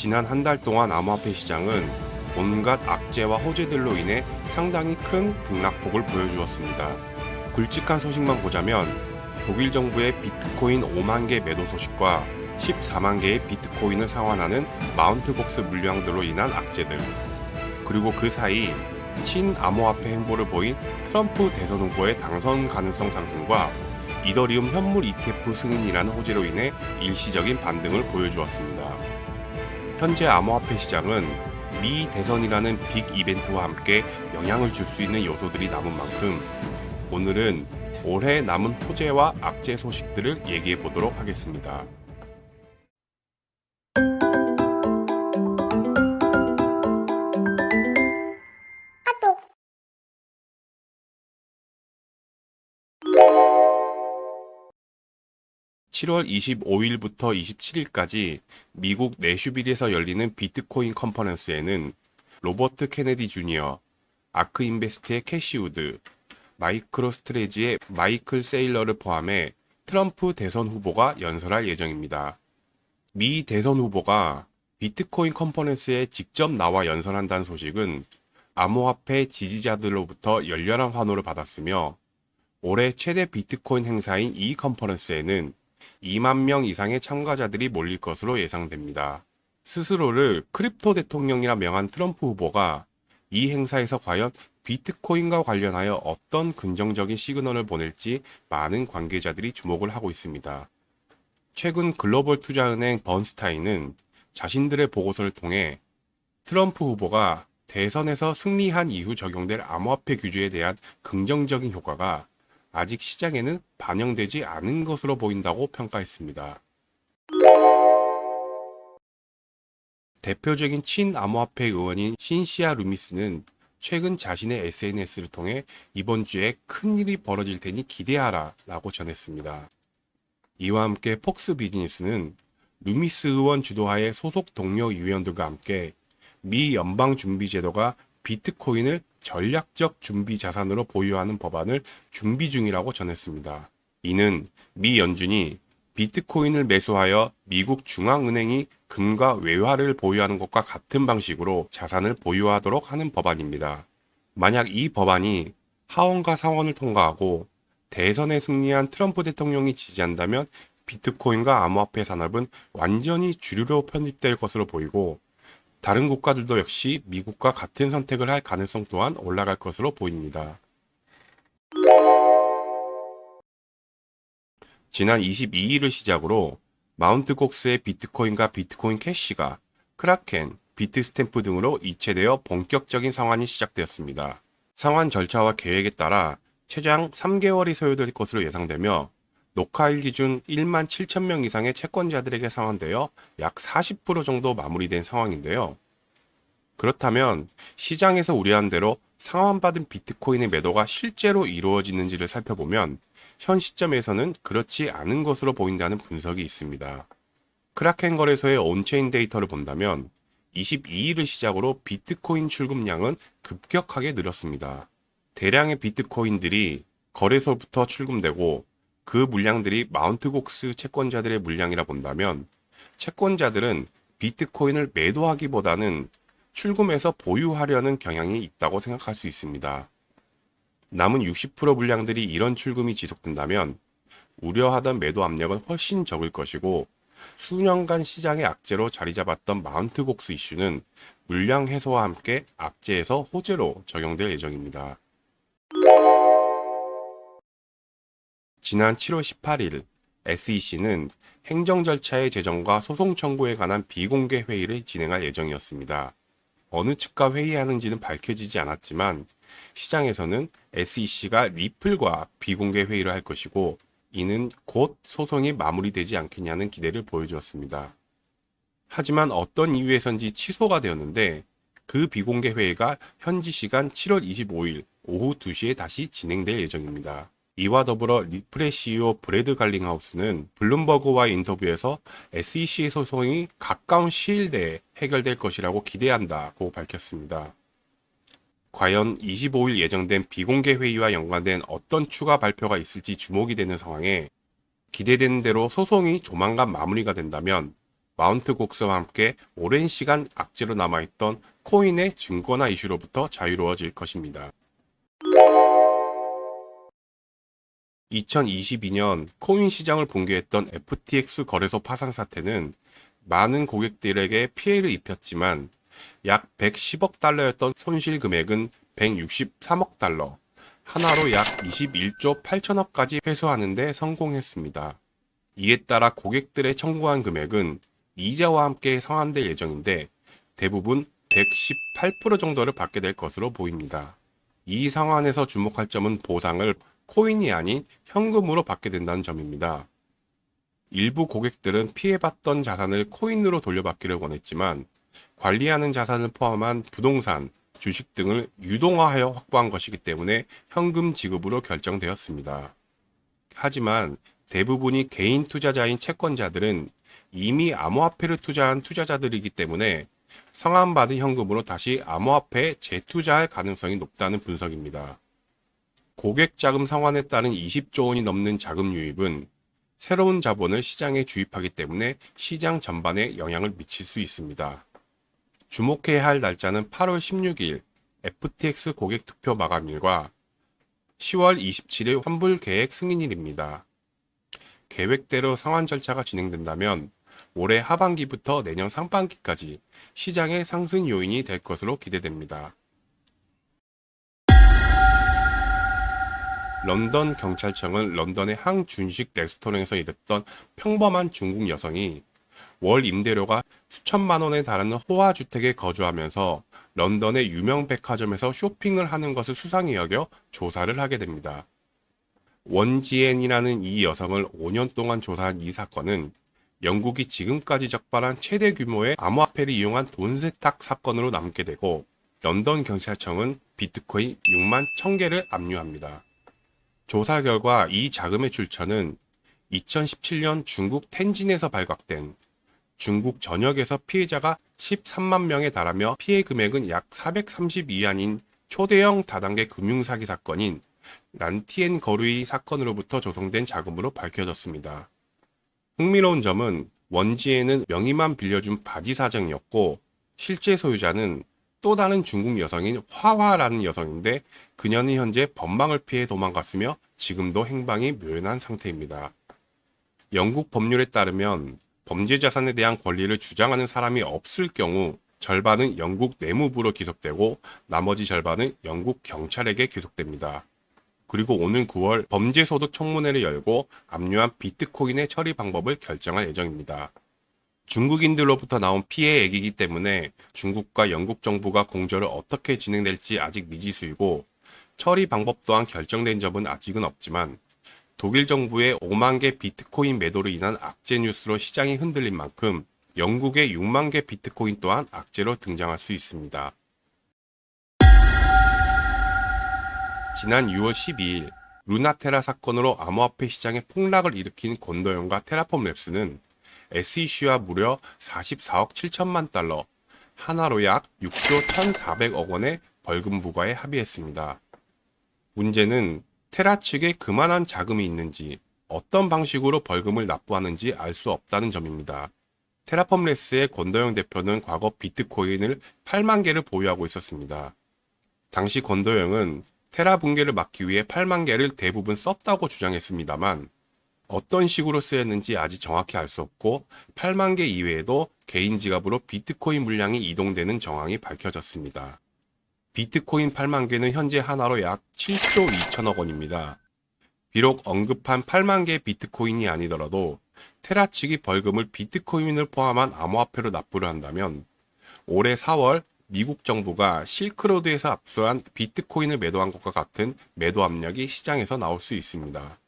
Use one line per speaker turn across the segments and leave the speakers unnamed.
지난 한 달 동안 암호화폐 시장은 온갖 악재와 호재들로 인해 상당히 큰 등락폭을 보여주었습니다. 굵직한 소식만 보자면 독일 정부의 비트코인 5만 개 매도 소식과 14만 개의 비트코인을 상환하는 마운트 곡스 물량들로 인한 악재들, 그리고 그 사이 친암호화폐 행보를 보인 트럼프 대선 후보의 당선 가능성 상승과 이더리움 현물 ETF 승인이라는 호재로 인해 일시적인 반등을 보여주었습니다. 현재 암호화폐 시장은 미 대선이라는 빅 이벤트와 함께 영향을 줄 수 있는 요소들이 남은 만큼 오늘은 올해 남은 호재와 악재 소식들을 얘기해 보도록 하겠습니다.
아또
7월 25일부터 27일까지 미국 내슈빌에서 열리는 비트코인 컨퍼런스에는 로버트 케네디 주니어, 아크 인베스트의 캐시 우드, 마이크로 스트레지의 마이클 세일러를 포함해 트럼프 대선 후보가 연설할 예정입니다. 미 대선 후보가 비트코인 컨퍼런스에 직접 나와 연설한다는 소식은 암호화폐 지지자들로부터 열렬한 환호를 받았으며 올해 최대 비트코인 행사인 이 컨퍼런스에는 2만 명 이상의 참가자들이 몰릴 것으로 예상됩니다. 스스로를 크립토 대통령이라 명한 트럼프 후보가 이 행사에서 과연 비트코인과 관련하여 어떤 긍정적인 시그널을 보낼지 많은 관계자들이 주목을 하고 있습니다. 최근 글로벌 투자은행 번스타인은 자신들의 보고서를 통해 트럼프 후보가 대선에서 승리한 이후 적용될 암호화폐 규제에 대한 긍정적인 효과가 아직 시장에는 반영되지 않은 것으로 보인다고 평가했습니다. 대표적인 친암호화폐 의원인 신시아 루미스는 최근 자신의 SNS를 통해 이번 주에 큰일이 벌어질 테니 기대하라 라고 전했습니다. 이와 함께 폭스 비즈니스는 루미스 의원 주도하에 소속 동료 위원들과 함께 미 연방준비제도가 비트코인을 전략적 준비 자산으로 보유하는 법안을 준비 중이라고 전했습니다. 이는 미 연준이 비트코인을 매수하여 미국 중앙은행이 금과 외화를 보유하는 것과 같은 방식으로 자산을 보유하도록 하는 법안입니다. 만약 이 법안이 하원과 상원을 통과하고 대선에 승리한 트럼프 대통령이 지지한다면 비트코인과 암호화폐 산업은 완전히 주류로 편입될 것으로 보이고 다른 국가들도 역시 미국과 같은 선택을 할 가능성 또한 올라갈 것으로 보입니다. 지난 22일을 시작으로 마운트 곡스의 비트코인과 비트코인 캐시가 크라켄, 비트스탬프 등으로 이체되어 본격적인 상환이 시작되었습니다. 상환 절차와 계획에 따라 최장 3개월이 소요될 것으로 예상되며 녹화일 기준 1만 7천 명 이상의 채권자들에게 상환되어 약 40% 정도 마무리된 상황인데요. 그렇다면 시장에서 우려한 대로 상환받은 비트코인의 매도가 실제로 이루어지는지를 살펴보면 현 시점에서는 그렇지 않은 것으로 보인다는 분석이 있습니다. 크라켄 거래소의 온체인 데이터를 본다면 22일을 시작으로 비트코인 출금량은 급격하게 늘었습니다. 대량의 비트코인들이 거래소부터 출금되고 그 물량들이 마운트 곡스 채권자들의 물량이라 본다면 채권자들은 비트코인을 매도하기보다는 출금해서 보유하려는 경향이 있다고 생각할 수 있습니다. 남은 60% 물량들이 이런 출금이 지속된다면 우려하던 매도 압력은 훨씬 적을 것이고 수년간 시장의 악재로 자리 잡았던 마운트 곡스 이슈는 물량 해소와 함께 악재에서 호재로 적용될 예정입니다. 지난 7월 18일 SEC는 행정 절차의 제정과 소송 청구에 관한 비공개 회의를 진행할 예정이었습니다. 어느 측과 회의하는지는 밝혀지지 않았지만 시장에서는 SEC가 리플과 비공개 회의를 할 것이고 이는 곧 소송이 마무리되지 않겠냐는 기대를 보여주었습니다. 하지만 어떤 이유에선지 취소가 되었는데 그 비공개 회의가 현지 시간 7월 25일 오후 2시에 다시 진행될 예정입니다. 이와 더불어 리플의 CEO 브래드 갈링하우스는 블룸버그와의 인터뷰에서 SEC 소송이 가까운 시일 내에 해결될 것이라고 기대한다고 밝혔습니다. 과연 25일 예정된 비공개 회의와 연관된 어떤 추가 발표가 있을지 주목이 되는 상황에 기대되는 대로 소송이 조만간 마무리가 된다면 마운트 곡스와 함께 오랜 시간 악재로 남아있던 코인의 증거나 이슈로부터 자유로워질 것입니다. 2022년 코인 시장을 붕괴했던 FTX 거래소 파산 사태는 많은 고객들에게 피해를 입혔지만 약 110억 달러였던 손실 금액은 163억 달러, 하나로 약 21조 8천억까지 회수하는 데 성공했습니다. 이에 따라 고객들의 청구한 금액은 이자와 함께 상환될 예정인데 대부분 118% 정도를 받게 될 것으로 보입니다. 이 상환에서 주목할 점은 보상을 코인이 아닌 현금으로 받게 된다는 점입니다. 일부 고객들은 피해봤던 자산을 코인으로 돌려받기를 원했지만 관리하는 자산을 포함한 부동산, 주식 등을 유동화하여 확보한 것이기 때문에 현금 지급으로 결정되었습니다. 하지만 대부분이 개인 투자자인 채권자들은 이미 암호화폐를 투자한 투자자들이기 때문에 상환받은 현금으로 다시 암호화폐에 재투자할 가능성이 높다는 분석입니다. 고객 자금 상환에 따른 20조 원이 넘는 자금 유입은 새로운 자본을 시장에 주입하기 때문에 시장 전반에 영향을 미칠 수 있습니다. 주목해야 할 날짜는 8월 16일 FTX 고객 투표 마감일과 10월 27일 환불 계획 승인일입니다. 계획대로 상환 절차가 진행된다면 올해 하반기부터 내년 상반기까지 시장의 상승 요인이 될 것으로 기대됩니다. 런던 경찰청은 런던의 한 준식 레스토랑에서 일했던 평범한 중국 여성이 월 임대료가 수천만 원에 달하는 호화 주택에 거주하면서 런던의 유명 백화점에서 쇼핑을 하는 것을 수상히 여겨 조사를 하게 됩니다. 원지엔이라는 이 여성을 5년 동안 조사한 이 사건은 영국이 지금까지 적발한 최대 규모의 암호화폐를 이용한 돈 세탁 사건으로 남게 되고 런던 경찰청은 비트코인 6만 1000개를 압류합니다. 조사 결과 이 자금의 출처는 2017년 중국 텐진에서 발각된 중국 전역에서 피해자가 13만 명에 달하며 피해 금액은 약 430위안인 초대형 다단계 금융사기 사건인 란티엔 거루이 사건으로부터 조성된 자금으로 밝혀졌습니다. 흥미로운 점은 원지에는 명의만 빌려준 바지 사장이었고 실제 소유자는 또 다른 중국 여성인 화화라는 여성인데 그녀는 현재 법망을 피해 도망갔으며 지금도 행방이 묘연한 상태입니다. 영국 법률에 따르면 범죄 자산에 대한 권리를 주장하는 사람이 없을 경우 절반은 영국 내무부로 기속되고 나머지 절반은 영국 경찰에게 기속됩니다. 그리고 오는 9월 범죄소득 청문회를 열고 압류한 비트코인의 처리 방법을 결정할 예정입니다. 중국인들로부터 나온 피해액이기 때문에 중국과 영국 정부가 공조를 어떻게 진행될지 아직 미지수이고 처리 방법 또한 결정된 점은 아직은 없지만 독일 정부의 5만 개 비트코인 매도로 인한 악재 뉴스로 시장이 흔들린 만큼 영국의 6만 개 비트코인 또한 악재로 등장할 수 있습니다. 지난 6월 12일 루나테라 사건으로 암호화폐 시장에 폭락을 일으킨 권도영과 테라폼 랩스는 SEC와 무려 44억 7천만 달러, 하나로 약 6조 1,400억 원의 벌금 부과에 합의했습니다. 문제는 테라 측에 그만한 자금이 있는지 어떤 방식으로 벌금을 납부하는지 알 수 없다는 점입니다. 테라폼레스의 권도영 대표는 과거 비트코인을 8만 개를 보유하고 있었습니다. 당시 권도영은 테라 붕괴를 막기 위해 8만 개를 대부분 썼다고 주장했습니다만 어떤 식으로 쓰였는지 아직 정확히 알 수 없고 8만 개 이외에도 개인 지갑으로 비트코인 물량이 이동되는 정황이 밝혀졌습니다. 비트코인 8만 개는 현재 하나로 약 7조 2천억 원입니다. 비록 언급한 8만 개의 비트코인이 아니더라도 테라 측이 벌금을 비트코인을 포함한 암호화폐로 납부를 한다면 올해 4월 미국 정부가 실크로드에서 압수한 비트코인을 매도한 것과 같은 매도 압력이 시장에서 나올 수 있습니다.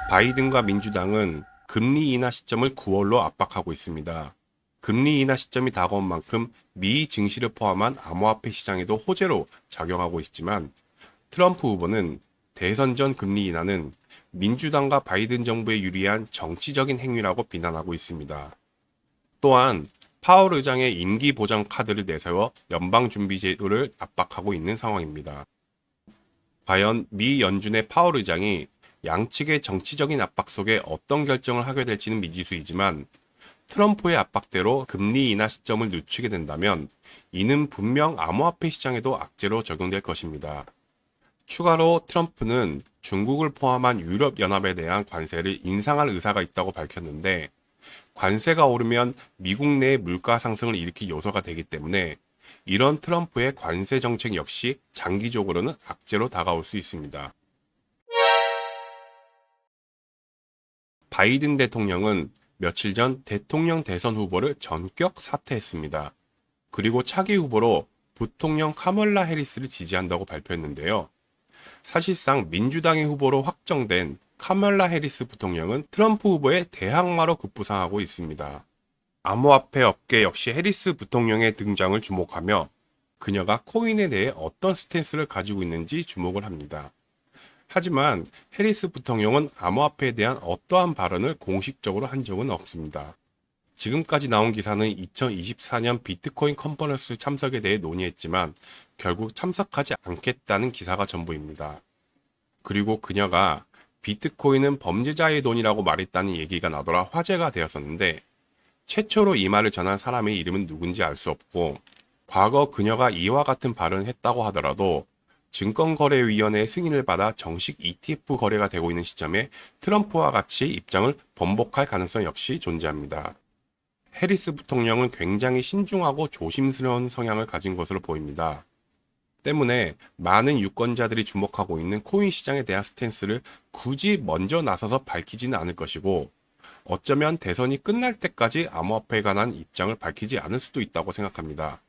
바이든과 민주당은 금리 인하 시점을 9월로 압박하고 있습니다. 금리 인하 시점이 다가온 만큼 미 증시를 포함한 암호화폐 시장에도 호재로 작용하고 있지만 트럼프 후보는 대선 전 금리 인하는 민주당과 바이든 정부에 유리한 정치적인 행위라고 비난하고 있습니다. 또한 파월 의장의 임기 보장 카드를 내세워 연방준비제도를 압박하고 있는 상황입니다. 과연 미 연준의 파월 의장이 양측의 정치적인 압박 속에 어떤 결정을 하게 될지는 미지수이지만 트럼프의 압박대로 금리 인하 시점을 늦추게 된다면 이는 분명 암호화폐 시장에도 악재로 적용될 것입니다. 추가로 트럼프는 중국을 포함한 유럽연합에 대한 관세를 인상할 의사가 있다고 밝혔는데 관세가 오르면 미국 내 물가 상승을 일으킬 요소가 되기 때문에 이런 트럼프의 관세 정책 역시 장기적으로는 악재로 다가올 수 있습니다. 바이든 대통령은 며칠 전 대통령 대선 후보를 전격 사퇴했습니다. 그리고 차기 후보로 부통령 카멀라 해리스를 지지한다고 발표했는데요. 사실상 민주당의 후보로 확정된 카멀라 해리스 부통령은 트럼프 후보의 대항마로 급부상하고 있습니다. 암호화폐 업계 역시 해리스 부통령의 등장을 주목하며 그녀가 코인에 대해 어떤 스탠스를 가지고 있는지 주목을 합니다. 하지만 해리스 부통령은 암호화폐에 대한 어떠한 발언을 공식적으로 한 적은 없습니다. 지금까지 나온 기사는 2024년 비트코인 컨퍼런스 참석에 대해 논의했지만 결국 참석하지 않겠다는 기사가 전부입니다. 그리고 그녀가 비트코인은 범죄자의 돈이라고 말했다는 얘기가 나더라 화제가 되었었는데 최초로 이 말을 전한 사람의 이름은 누군지 알 수 없고 과거 그녀가 이와 같은 발언을 했다고 하더라도 증권거래위원회의 승인을 받아 정식 ETF 거래가 되고 있는 시점에 트럼프와 같이 입장을 번복할 가능성 역시 존재합니다. 해리스 부통령은 굉장히 신중하고 조심스러운 성향을 가진 것으로 보입니다. 때문에 많은 유권자들이 주목하고 있는 코인 시장에 대한 스탠스를 굳이 먼저 나서서 밝히지는 않을 것이고 어쩌면 대선이 끝날 때까지 암호화폐에 관한 입장을 밝히지 않을 수도 있다고 생각합니다.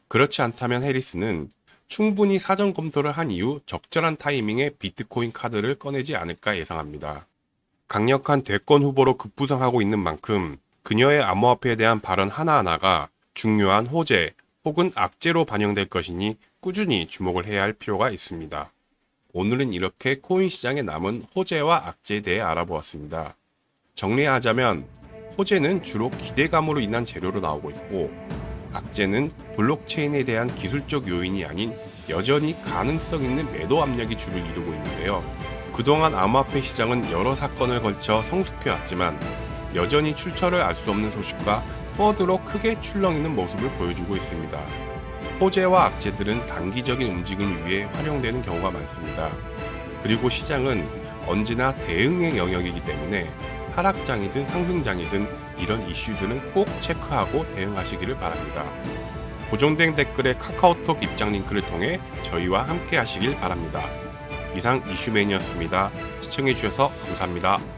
그렇지 않다면 해리스는 충분히 사전 검토를 한 이후 적절한 타이밍에 비트코인 카드를 꺼내지 않을까 예상합니다. 강력한 대권 후보로 급부상하고 있는 만큼 그녀의 암호화폐에 대한 발언 하나하나가 중요한 호재 혹은 악재로 반영될 것이니 꾸준히 주목을 해야 할 필요가 있습니다. 오늘은 이렇게 코인 시장에 남은 호재와 악재에 대해 알아보았습니다. 정리하자면 호재는 주로 기대감으로 인한 재료로 나오고 있고 악재는 블록체인에 대한 기술적 요인이 아닌 여전히 가능성 있는 매도 압력이 주를 이루고 있는데요. 그동안 암호화폐 시장은 여러 사건을 걸쳐 성숙해왔지만 여전히 출처를 알 수 없는 소식과 포워드로 크게 출렁이는 모습을 보여주고 있습니다. 호재와 악재들은 단기적인 움직임을 위해 활용되는 경우가 많습니다. 그리고 시장은 언제나 대응의 영역이기 때문에 하락장이든 상승장이든 이런 이슈들은 꼭 체크하고 대응하시기를 바랍니다. 고정된 댓글에 카카오톡 입장 링크를 통해 저희와 함께 하시길 바랍니다. 이상 이슈맨이었습니다. 시청해주셔서 감사합니다.